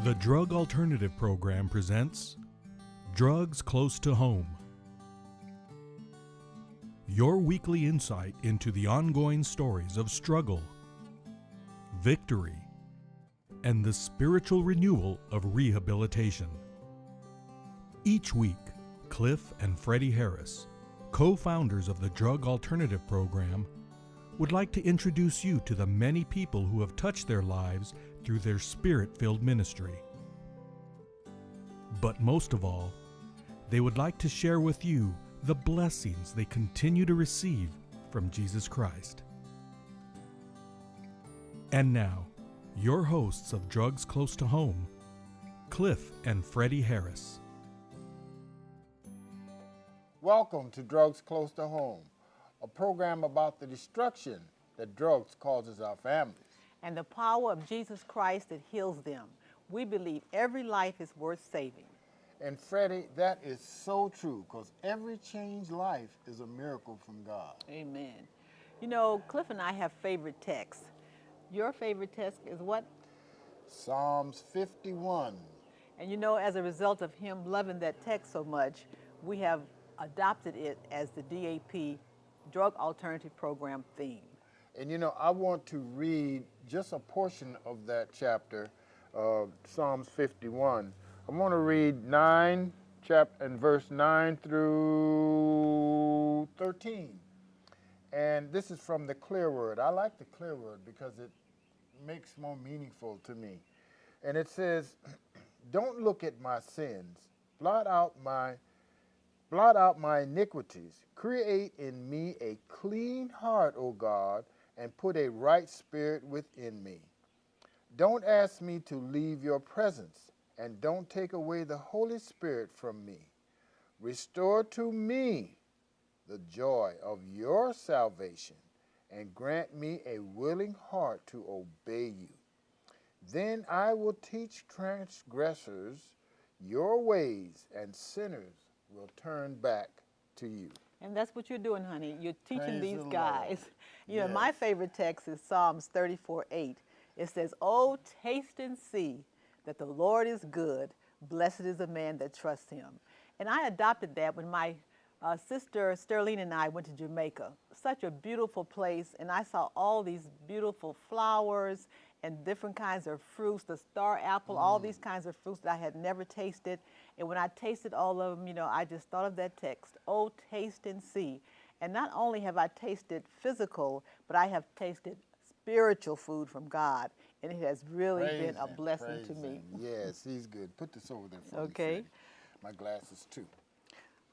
The Drug Alternative Program presents Drugs Close to Home. Your weekly insight into the ongoing stories of struggle, victory, and the spiritual renewal of rehabilitation. Each week, Cliff and Freddie Harris, co-founders of the Drug Alternative Program, would like to introduce you to the many people who have touched their lives through their spirit-filled ministry. But most of all, they would like to share with you the blessings they continue to receive from Jesus Christ. And now, your hosts of Drugs Close to Home, Cliff and Freddie Harris. Welcome to Drugs Close to Home, a program about the destruction that drugs causes our families. And the power of Jesus Christ that heals them. We believe every life is worth saving. And Freddie, that is so true, because every changed life is a miracle from God. Amen. You know, Cliff and I have favorite texts. Your favorite text is what? Psalms 51. And you know, as a result of him loving that text so much, we have adopted it as the DAP, Drug Alternative Program theme. And you know, I want to read just a portion of that chapter, Psalms 51. I want to read verse 9 through 13. And this is from the Clear Word. I like the Clear Word because it makes more meaningful to me. And it says, "Don't look at my sins. Blot out my iniquities. Create in me a clean heart, O God, and put a right spirit within me. Don't ask me to leave your presence, and don't take away the Holy Spirit from me. Restore to me the joy of your salvation, and grant me a willing heart to obey you. Then I will teach transgressors your ways, and sinners will turn back to you." And that's what you're doing, honey. You're teaching Praise these the guys. Lord. You know, Yes. my favorite text is Psalms 34:8. It says, "Oh, taste and see that the Lord is good. Blessed is the man that trusts him." And I adopted that when my sister Sterling and I went to Jamaica. Such a beautiful place, and I saw all these beautiful flowers and different kinds of fruits, the star apple, all these kinds of fruits that I had never tasted. And when I tasted all of them, you know, I just thought of that text, "Oh, taste and see." And not only have I tasted physical, but I have tasted spiritual food from God, and it has really been a blessing to me. Yes, he's good. Put this over there for me, Okay. Freddie. My glasses too.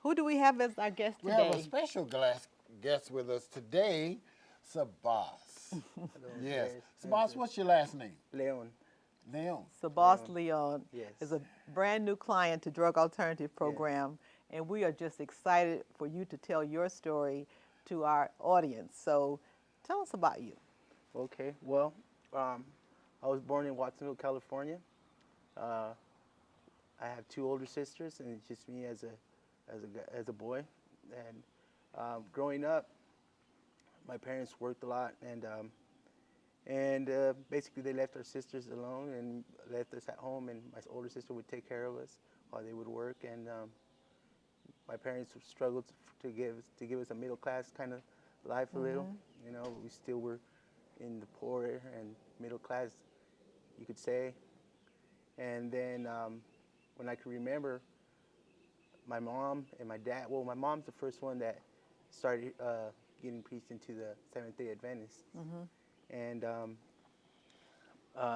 Who do we have as our guest We today? have a special guest with us today, Sabas. Yes. Sabas, what's your last name? Leon. Leon. Sabas Leon Yes. is a brand new client to Drug Alternative Program, and we are just excited for you to tell your story to our audience. So tell us about you. Okay. Well, I was born in Watsonville, California. I have two older sisters, and it's just me as a boy. And growing up, my parents worked a lot, and basically they left our sisters alone and left us at home. And my older sister would take care of us while they would work. And my parents struggled to give us a middle class kind of life a little. You know, we still were in the poor and middle class, you could say. And then when I can remember, my mom and my dad, well, my mom's the first one that started getting preached into the Seventh-day Adventists. And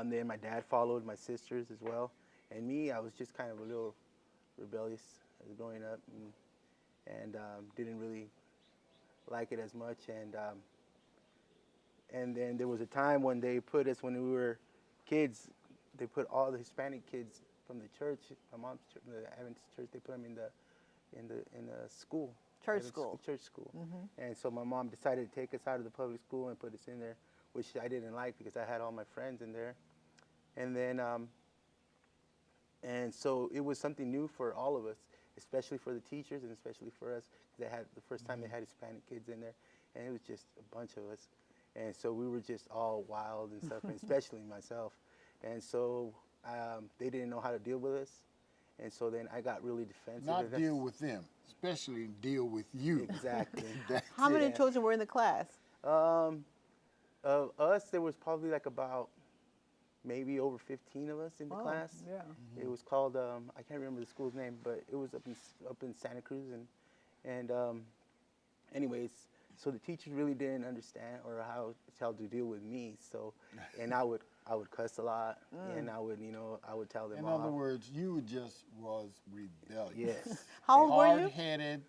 then my dad followed, my sisters as well. And me, I was just kind of a little rebellious as growing up, and didn't really like it as much. And then there was a time when they put us, when we were kids, they put all the Hispanic kids from the church, my mom's church, the Adventist church, they put them in the school. Church school. Church school. And so my mom decided to take us out of the public school and put us in there, which I didn't like because I had all my friends in there. And then, and so it was something new for all of us, especially for the teachers and especially for us. They had the first time they had Hispanic kids in there, and it was just a bunch of us. And so we were just all wild and stuff, and especially myself. And so they didn't know how to deal with us, and so then I got really defensive. Not deal with them, especially deal with you. Exactly. That's How many Yeah. children were in the class? Of us, there was probably like about maybe over 15 of us in the class. Yeah. It was called I can't remember the school's name, but it was up in Santa Cruz, and anyways, so the teachers really didn't understand or how to deal with me. So, and I would cuss a lot, and I would tell them In off. other words, you just was rebellious. Yes. How old were you? Hard-headed,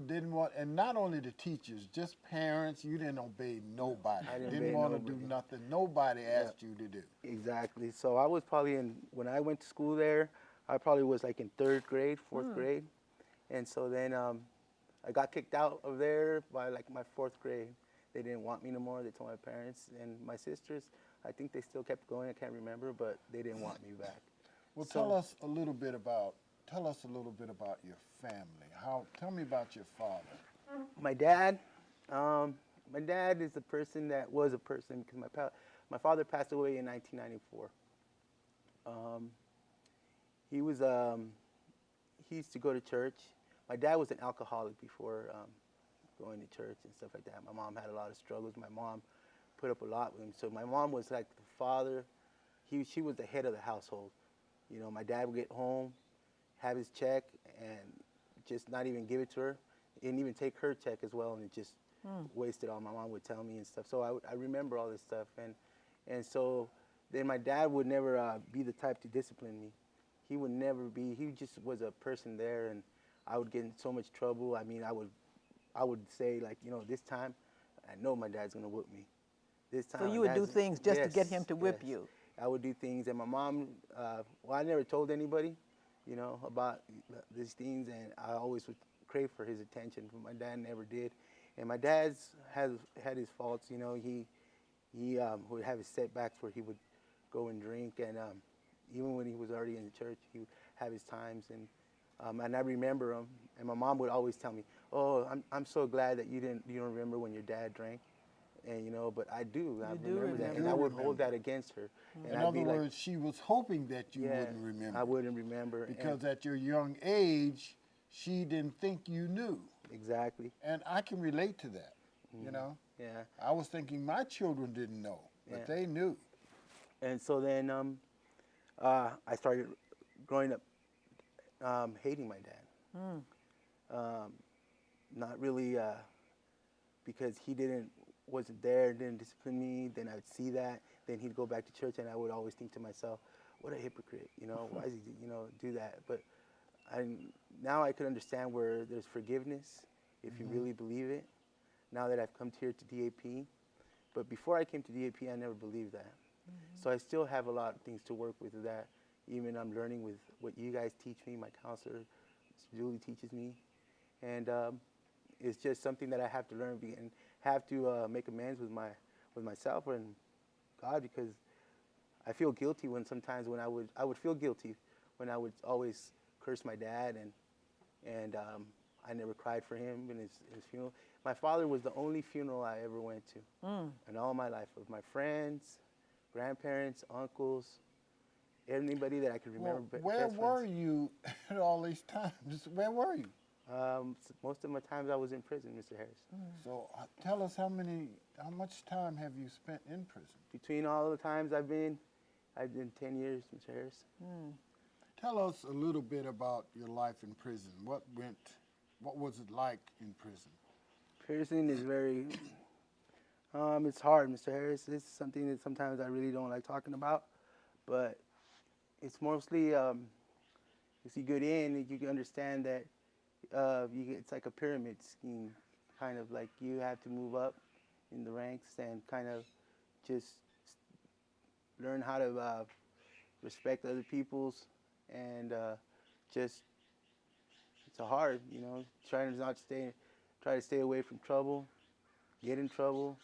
didn't want, and not only the teachers, just parents. You didn't obey nobody. I didn't Didn't obey want to nobody. do nothing nobody asked you to do. Exactly. So I was probably when I went to school there, I probably was like in 3rd grade, 4th grade. And so then I got kicked out of there by like my 4th grade. They didn't want me no more. They told my parents and my sisters. I think they still kept going. I can't remember, but they didn't want me back. Well, So- tell us a little bit about your family. Tell me about your father. My dad is a person that was a person because my father passed away in 1994. He used to go to church. My dad was an alcoholic before going to church and stuff like that. My mom had a lot of struggles. My mom put up a lot with him. So my mom was like the father. She was the head of the household. You know, my dad would get home, have his check, and just not even give it to her. And even take her check as well, and just waste it all. My mom would tell me and stuff. So I remember all this stuff. And so then my dad would never be the type to discipline me. He would never be. He just was a person there, and I would get in so much trouble. I mean, I would say, like, you know, this time, I know my dad's going to whip me. This time. So my you would do dad's- things just to get Yes, him to whip yes. you. I would do things, and my mom, I never told anybody, you know, about these things, and I always would crave for his attention, but my dad never did. And my dad's had his faults, you know. He would have his setbacks where he would go and drink, and even when he was already in the church, he would have his times, and I remember him. And my mom would always tell me, "Oh, I'm so glad that you don't remember when your dad drank." And you know, but I do. I do remember that, remember. and I would remember. hold that against her. And In I'd other be like, words, she was hoping that you yeah, wouldn't remember. I wouldn't remember. and- Because at your young age, she didn't think you knew. exactly. And I can relate to that, you know. Yeah. I was thinking my children didn't know, but Yeah. they knew. And so then I started growing up hating my dad. Not really because he wasn't there, didn't discipline me. Then I'd see that. Then he'd go back to church, and I would always think to myself, "What a hypocrite! You know, why does he, do that?" But now I could understand where there's forgiveness if you really believe it. Now that I've come here to DAP, but before I came to DAP, I never believed that. So I still have a lot of things to work with that. Even I'm learning with what you guys teach me. My counselor, Julie, teaches me, and it's just something that I have to learn and have to make amends with myself and God, because I feel guilty sometimes when I would feel guilty when I would always curse my dad, and I never cried for him in his funeral. My father was the only funeral I ever went to in all my life, of my friends, grandparents, uncles, anybody that I could remember. Well, where were you at all these times? Where were you? Most of my times I was in prison, Mr. Harris. So tell us how much time have you spent in prison? Between all the times I've been 10 years, Mr. Harris. Tell us a little bit about your life in prison. What was it like in prison? Prison is very, it's hard, Mr. Harris. It's something that sometimes I really don't like talking about, but it's mostly, if you get in, you can understand that it's like a pyramid scheme, kind of like you have to move up in the ranks and kind of just learn how to respect other people's, and just, it's hard, try to stay away from trouble, get in trouble,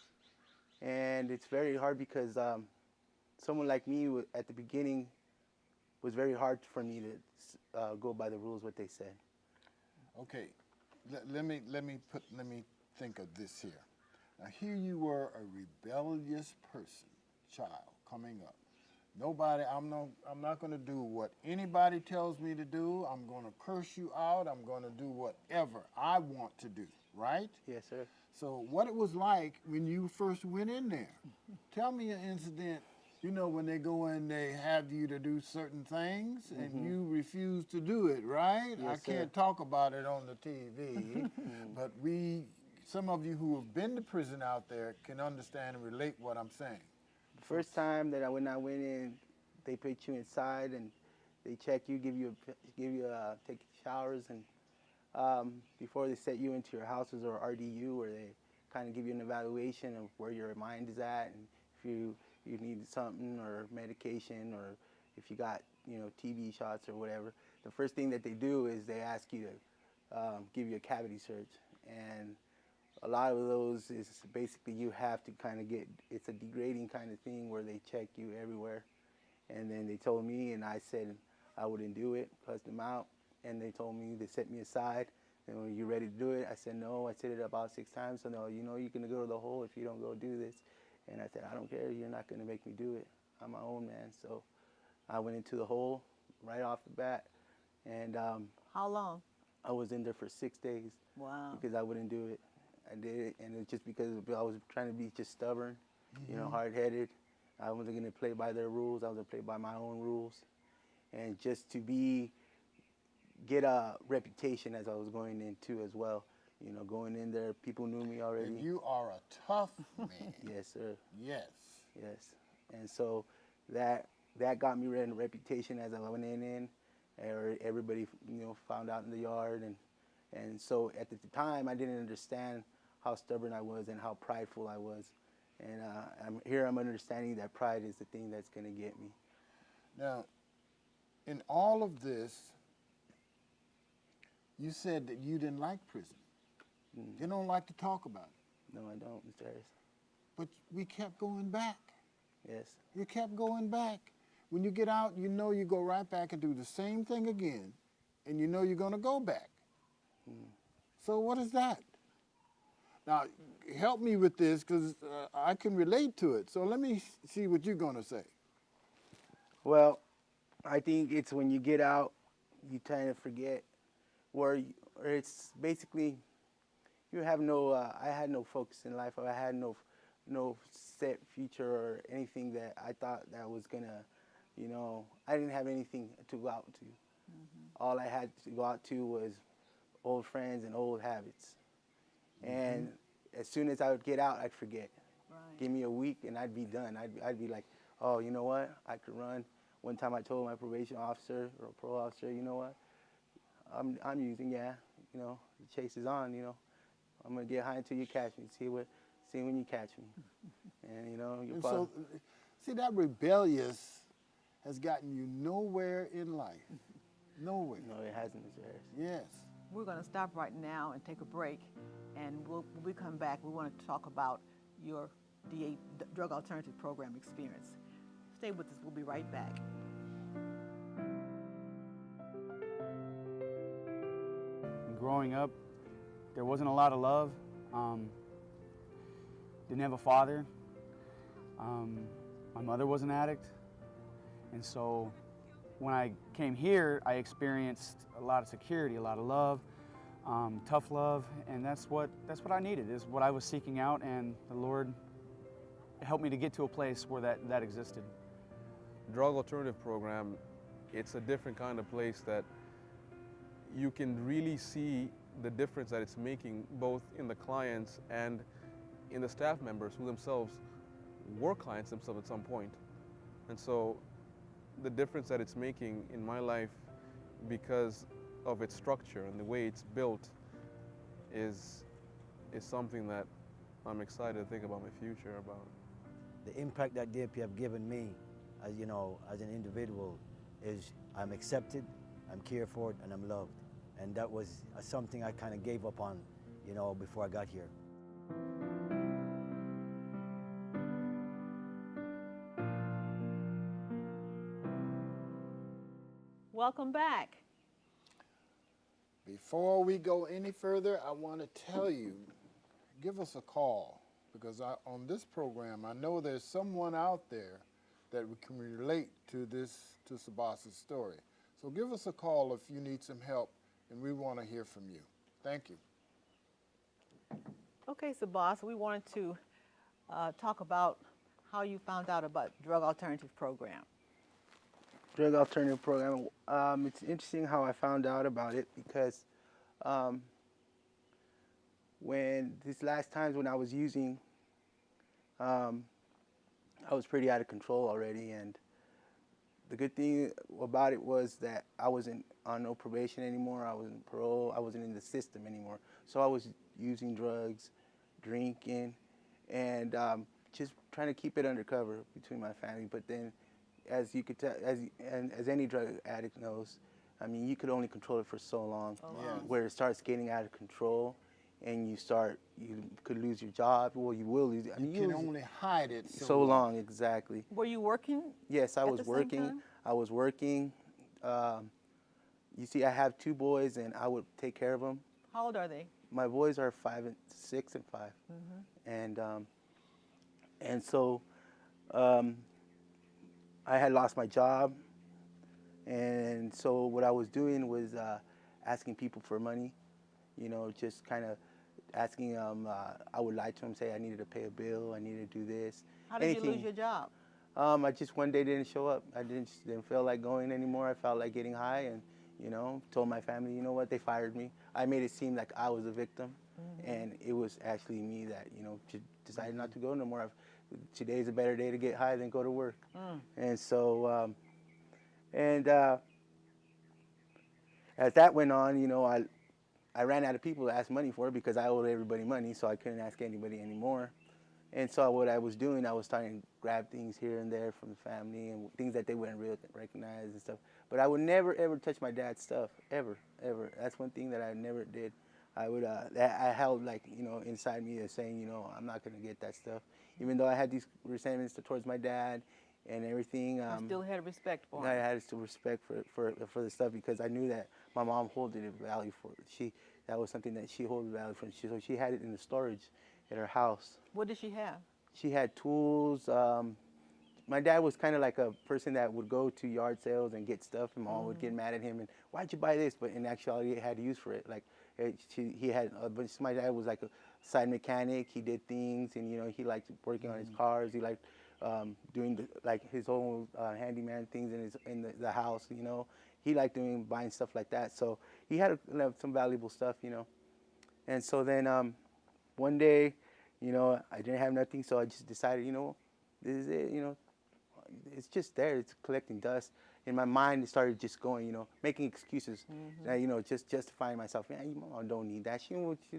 and it's very hard because someone like me at the beginning was very hard for me to go by the rules, what they said. Okay, let me think of this here. Now here you were, a rebellious child coming up. Nobody, I'm not going to do what anybody tells me to do. I'm going to curse you out. I'm going to do whatever I want to do, right? Yes, sir. So what it was like when you first went in there. Tell me an incident, you know, when they go in, they have you to do certain things and you refuse to do it, right? Yes, I can't talk about it on the TV, but some of you who have been to prison out there can understand and relate what I'm saying. The first time that when I went in, they put you inside and they check you, take showers, and before they set you into your houses or RDU, where they kind of give you an evaluation of where your mind is at, and if you need something or medication, or if you got TB shots or whatever. The first thing that they do is they ask you to give you a cavity search, and a lot of those is basically you have to kind of it's a degrading kind of thing where they check you everywhere. And then they told me, and I said I wouldn't do it, cussed them out, and they told me, they set me aside, and when you ready to do it, I said no. I said it about 6 times, so no, you're going to go to the hole if you don't go do this. And I said, I don't care, you're not going to make me do it. I'm my own man. So I went into the hole right off the bat, and How long? I was in there for 6 days. Wow. Because I wouldn't do it. I did it, and it's just because I was trying to be just stubborn, hard-headed. I wasn't going to play by their rules. I was going to play by my own rules. And just to get a reputation as I was going into as well. Going in there, people knew me already. And you are a tough man. Yes, sir. Yes. Yes. And so that got me a reputation as I went in. Everybody, found out in the yard. And so at the time, I didn't understand how stubborn I was and how prideful I was. And I'm understanding that pride is the thing that's going to get me. Now, in all of this, you said that you didn't like prison. You don't like to talk about it. No, I don't, Mr. Harris. But we kept going back. Yes. You kept going back. When you get out, you go right back and do the same thing again, and you're going to go back. So what is that? Now, help me with this, because I can relate to it. So let me see what you're going to say. Well, I think it's when you get out, you kind of forget or it's basically you have no. I had no focus in life. I had no set future or anything that I thought that was gonna, I didn't have anything to go out to. All I had to go out to was old friends and old habits. And as soon as I would get out, I'd forget. Right. Give me a week and I'd be done. I'd be like, oh, you know what? I could run. One time I told my probation officer or parole officer, you know what? I'm using, the chase is on, I'm gonna get high until you catch me. See when you catch me. And you'll so, see, that rebellious has gotten you nowhere in life. Nowhere. No, it hasn't, Mr. Harris. Yes. We're going to stop right now and take a break. And when we come back, we want to talk about your DA, Drug Alternative Program experience. Stay with us. We'll be right back. Growing up, there wasn't a lot of love. Didn't have a father. My mother was an addict. And so when I came here, I experienced a lot of security, a lot of love, tough love, and that's what I needed, is what I was seeking out, and the Lord helped me to get to a place where that existed. Drug Alternative Program, it's a different kind of place that you can really see the difference that it's making both in the clients and in the staff members who themselves were clients themselves at some point. And so the difference that it's making in my life because of its structure and the way it's built is something that I'm excited to think about my future about. The impact that DAP have given me as as an individual is I'm accepted, I'm cared for, and I'm loved. And that was something I kind of gave up on, before I got here. Welcome back. Before we go any further, I want to tell you, give us a call, because on this program, I know there's someone out there that we can relate to Sabas' story. So give us a call if you need some help, and we want to hear from you. Thank you. Okay, Sabas, we wanted to talk about how you found out about Drug Alternative Program. Drug alternative program. It's interesting how I found out about it because when these last times when I was using, I was pretty out of control already, and the good thing about it was that I wasn't on no probation anymore. I wasn't parole. I wasn't in the system anymore. So I was using drugs, drinking, and just trying to keep it undercover between my family. But then, as you could tell, as any drug addict knows, I mean, you could only control it for so long, where it starts getting out of control, and you could lose your job. Well, you will lose. I mean, you can only hide it so long. Exactly. Were you working? Yes, I was working. I was working. You see, I have 2 boys, and I would take care of them. How old are they? My boys are 5 and 6 and 5, and so I had lost my job, and so what I was doing was asking people for money, you know, just kind of asking them. I would lie to them, say I needed to pay a bill, I needed to do this. How did you lose your job? I just one day didn't show up. I didn't feel like going anymore. I felt like getting high, and told my family, you know what, they fired me. I made it seem like I was a victim, and it was actually me that decided not to go no more. Today's a better day to get high than go to work. And so, as that went on, I ran out of people to ask money for because I owed everybody money, so I couldn't ask anybody anymore. And so what I was doing, I was starting to grab things here and there from the family and things that they wouldn't really recognize and stuff. But I would never, ever touch my dad's stuff, ever, ever. That's one thing that I never did. I would, I held inside me as saying, I'm not going to get that stuff. Even though I had these resentments towards my dad and everything. I still had respect for him. I had still respect for the stuff because I knew that my mom holded a value for it. That was something that she held value for. So she had it in the storage at her house. What did she have? She had tools. My dad was kind of like a person that would go to yard sales and get stuff, and mom would get mad at him and why'd you buy this? But in actuality, he had use for it. Like he had, but my dad was like a side mechanic. He did things, and he liked working on his cars. He liked doing his own handyman things in the house. He liked buying stuff like that. So he had some valuable stuff. And so then one day, I didn't have nothing, so I just decided, this is it. It's just there. It's collecting dust. In my mind, it started just going, making excuses. Just justifying myself. Man, your mom don't need that. She's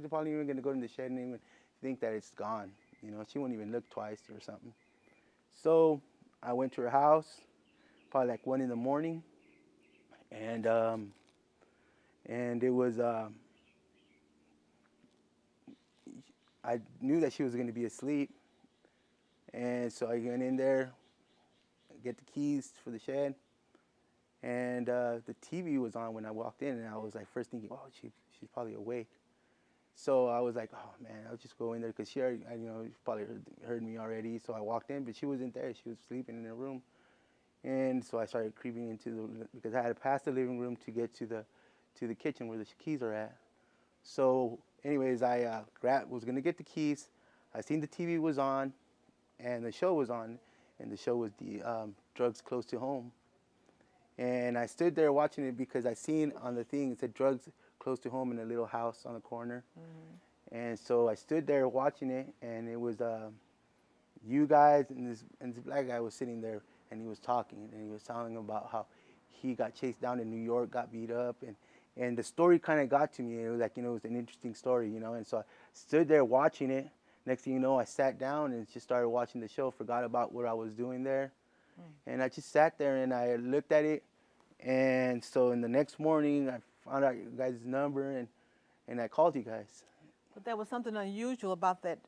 probably even going to go in the shed and even think that it's gone. She won't even look twice or something. So I went to her house, probably like 1 in the morning, and it was. I knew that she was going to be asleep, and so I went in there, get the keys for the shed, and the TV was on when I walked in, and I was like first thinking, oh, she's probably awake. So I was like, oh man, I'll just go in there because she already, probably heard me already. So I walked in, but she wasn't there. She was sleeping in her room, and so I started creeping because I had to pass the living room to get to the kitchen where the keys are at. So anyways, I was going to get the keys. I seen the TV was on, and the show was on, and the show was the Drugs Close to Home. And I stood there watching it because I seen on the thing, it said Drugs Close to Home in a little house on the corner. And so I stood there watching it, and it was you guys, and this black guy was sitting there, and he was talking, and he was telling about how he got chased down in New York, got beat up, and the story kind of got to me. It was like, it was an interesting story, and so I stood there watching it. Next thing you know, I sat down and just started watching the show, forgot about what I was doing there. And I just sat there and I looked at it. And so in the next morning, I found out your guys' number and I called you guys. But there was something unusual about that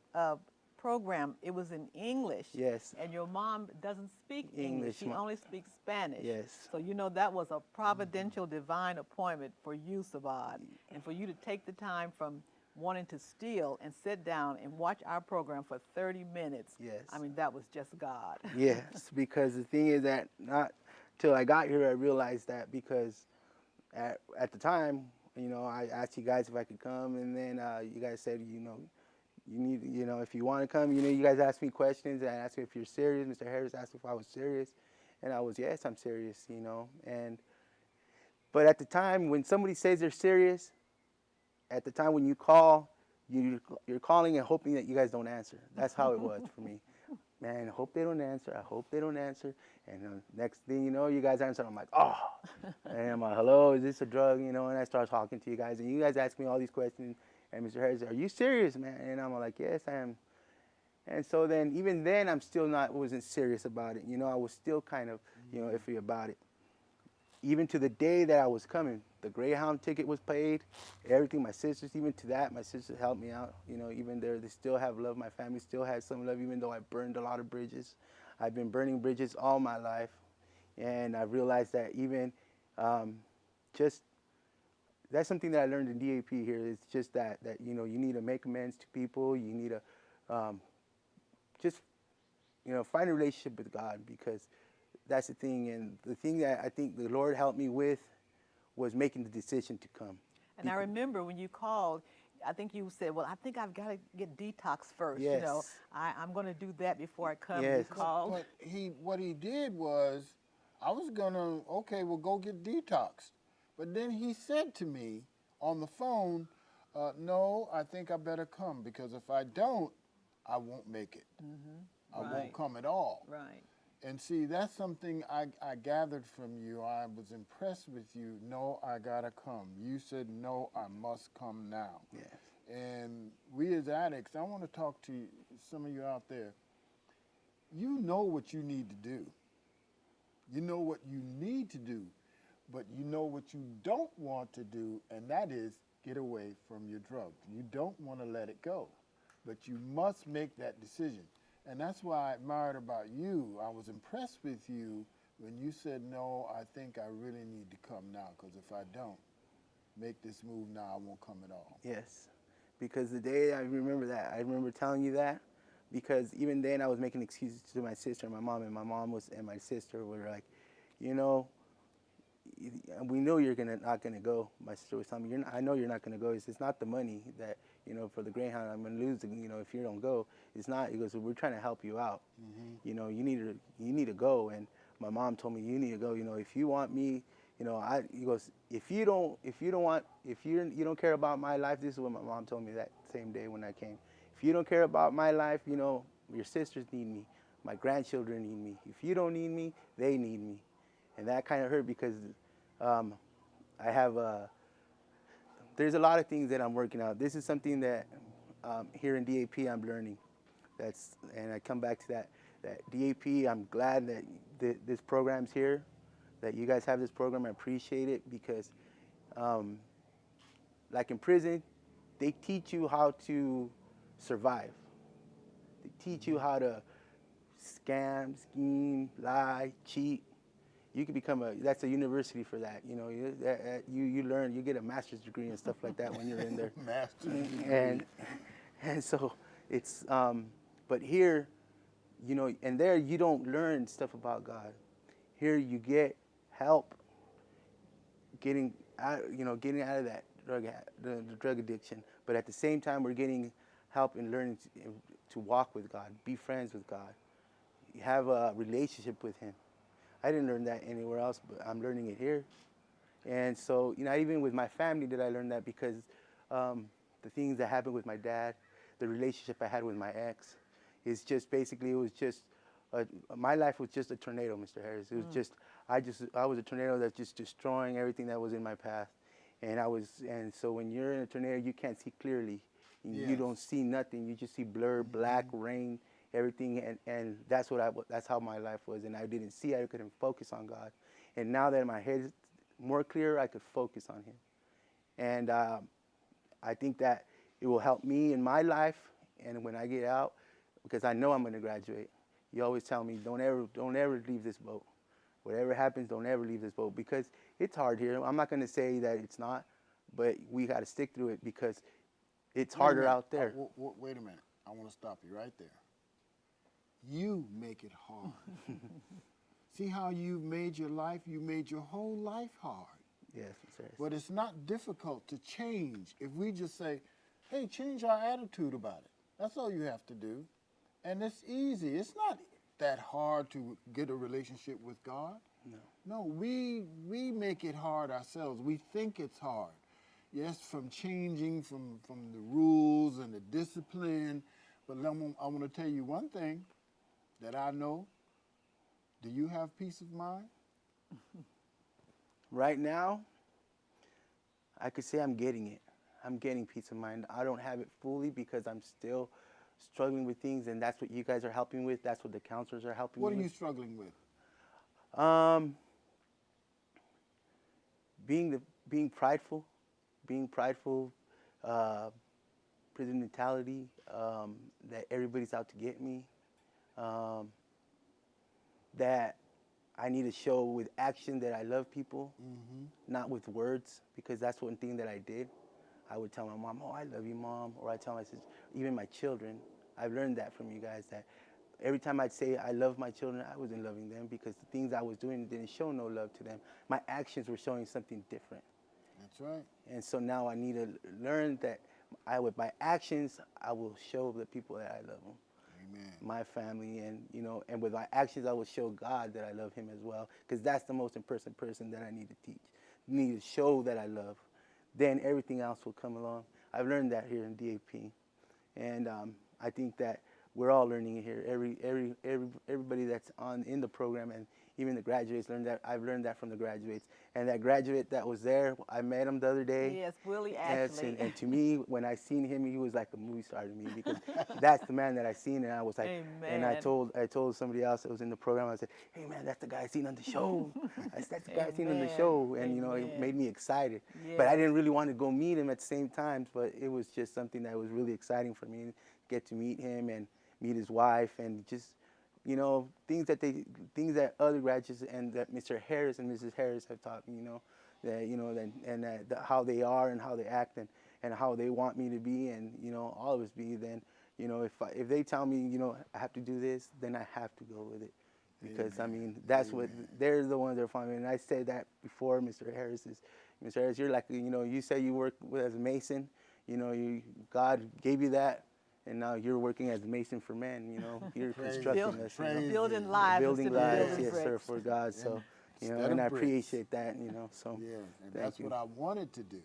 program. It was in English. Yes. And your mom doesn't speak English. She only speaks Spanish. Yes. So that was a providential divine appointment for you, Sabas, and for you to take the time from wanting to steal and sit down and watch our program for 30 minutes. Yes. I mean, that was just God. Yes, because the thing is that not till I got here I realized that, because at the time, you know, I asked you guys if I could come, and then you guys said, you know, you need, you know, if you want to come, you know, you guys asked me questions, and I asked me if you're serious. Mr. Harris asked if I was serious, and I was, yes, I'm serious, you know. But at the time, when somebody says they're serious, at the time when you call, you're calling and hoping that you guys don't answer. That's how it was for me. Man, I hope they don't answer. I hope they don't answer. And next thing you know, you guys answer. I'm like, oh. And I'm like, hello, is this a drug? You know, and I start talking to you guys. And you guys ask me all these questions. And Mr. Harris, are you serious, man? And I'm like, yes, I am. And so then, even then, wasn't serious about it. You know, I was still kind of, you know, iffy about it. Even to the day that I was coming, the Greyhound ticket was paid, everything. My sisters, even to that, my sisters helped me out. You know, even there, they still have love. My family still has some love, even though I burned a lot of bridges. I've been burning bridges all my life. And I realized that even that's something that I learned in DAP here. It's just that you know, you need to make amends to people. You need to just, you know, find a relationship with God, because that's the thing. And the thing that I think the Lord helped me with was making the decision to come. And I remember when you called, I think you said, well, I think I've got to get detox first. Yes. You know, I'm going to do that before I come. Yes. You called. But what he did was, I was gonna, okay, well, go get detoxed. But then he said to me on the phone, no, I think I better come, because if I don't, I won't make it. I Right. won't come at all. Right. And see, that's something I gathered from you. I was impressed with you. No, I gotta come. You said, no, I must come now. Yes. And we as addicts, I want to talk to some of you out there. You know what you need to do. You know what you need to do, but you know what you don't want to do, and that is get away from your drug. You don't want to let it go, but you must make that decision. And that's why I admired about you. I was impressed with you when you said, no, I think I really need to come now, because if I don't make this move now, I won't come at all. Yes, because the day I remember telling you that, because even then I was making excuses to my sister and my mom, and my sister were like, you know, we know you're not gonna go. My sister was telling me, I know you're not gonna go. It's not the money that, you know, for the Greyhound I'm gonna lose. You know, if you don't go, it's not. He goes, we're trying to help you out. You know, you need to go. And my mom told me, you need to go. You know, if you want me, you know, he goes, if you don't care about my life, this is what my mom told me that same day when I came. If you don't care about my life, you know, your sisters need me, my grandchildren need me. If you don't need me, they need me. And that kind of hurt, because I have there's a lot of things that I'm working out. This is something that here in DAP I'm learning. And I come back to that DAP. I'm glad that this program's here, that you guys have this program. I appreciate it, because like in prison, they teach you how to survive. They teach you how to scam, scheme, lie, cheat. You can become that's a university for that. You know, you learn, you get a master's degree and stuff like that when you're in there. Master's degree. And so it's, but here, you know, and there you don't learn stuff about God. Here you get help getting out of that the drug addiction. But at the same time, we're getting help in learning to walk with God, be friends with God, have a relationship with Him. I didn't learn that anywhere else, but I'm learning it here. And so, you know, even with my family did I learn that, because the things that happened with my dad, the relationship I had with my ex, is just basically, it was just, my life was just a tornado, Mr. Harris. It was just, I was a tornado that's just destroying everything that was in my path. And so when you're in a tornado, you can't see clearly. You don't see nothing. You just see blur, black, rain, everything, and that's how my life was. And I didn't see, I couldn't focus on God. And now that my head is more clear, I could focus on Him. And I think that it will help me in my life, and when I get out, because I know I'm going to graduate. You always tell me, don't ever leave this boat. Whatever happens, don't ever leave this boat, because it's hard here. I'm not going to say that it's not, but we got to stick through it, because it's Wait a harder minute. out there. Wait a minute. I want to stop you right there. You make it hard. See how you've made your life? You made your whole life hard. Yes, Mr. Harris. But it's not difficult to change if we just say, hey, change our attitude about it. That's all you have to do. And it's easy. It's not that hard to get a relationship with God. No. No, we make it hard ourselves. We think it's hard. Yes, from changing from the rules and the discipline. But I want to tell you one thing that I know. Do you have peace of mind? Right now, I could say I'm getting it. I'm getting peace of mind. I don't have it fully because I'm still struggling with things, and that's what you guys are helping with. That's what the counselors are helping What me are you with. struggling with? Being prideful, prison mentality, that everybody's out to get me, that I need to show with action that I love people, not with words, because that's one thing that I did. I would tell my mom, oh, I love you, Mom, or I tell my sister, even my children. I've learned that from you guys, that every time I'd say I love my children, I wasn't loving them because the things I was doing didn't show no love to them. My actions were showing something different. That's right. And so now I need to learn that with my actions, I will show the people that I love them. Amen. My family, and and with my actions, I will show God that I love Him as well, because that's the most important person that I need to teach. Need to show that I love. Then everything else will come along. I've learned that here in DAP, and I think that we're all learning it here. Everybody that's in the program, and even the graduates learned that. I've learned that from the graduates. And that graduate that was there, I met him the other day. Yes, Willie Yes, Ashley. and to me, when I seen him, he was like a movie star to me, because that's the man that I seen, and I was like, and I Amen. told somebody else that was in the program, I said, hey man, that's the guy I seen on the show. That's the guy I seen on the Amen. show, and it Amen. made me excited. But I Yes. didn't really want to go meet him at the same time, but it was just something that was really exciting for me, to get to meet him and meet his wife, and just things that other graduates and that Mr. Harris and Mrs. Harris have taught me, that how they are and how they act, and how they want me to be, and always be. Then if they tell me I have to do this, then I have to go with it, because I mean that's what they're the ones that are following me. And I said that before, Mr. Harris, you're like you say you work as a mason, God gave you that. And now you're working as a mason for men, you're constructing us, Building lives building instead of lives, building yes, sir, bricks. for God. So, Instead and of I bricks. appreciate that, so. Yeah, and thank that's you. what I wanted to do.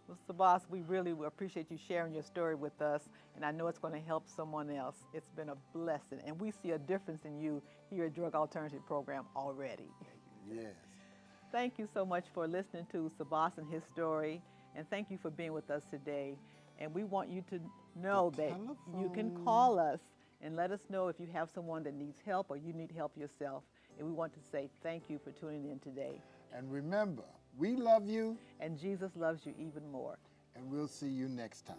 Well, Sabas, we really appreciate you sharing your story with us, and I know it's going to help someone else. It's been a blessing, and we see a difference in you here at Drug Alternative Program already. Yes. Thank you so much for listening to Sabas and his story, and thank you for being with us today. And we want you to know that you can call us and let us know if you have someone that needs help or you need help yourself. And we want to say thank you for tuning in today. And remember, we love you, And Jesus loves you even more. and we'll see you next time.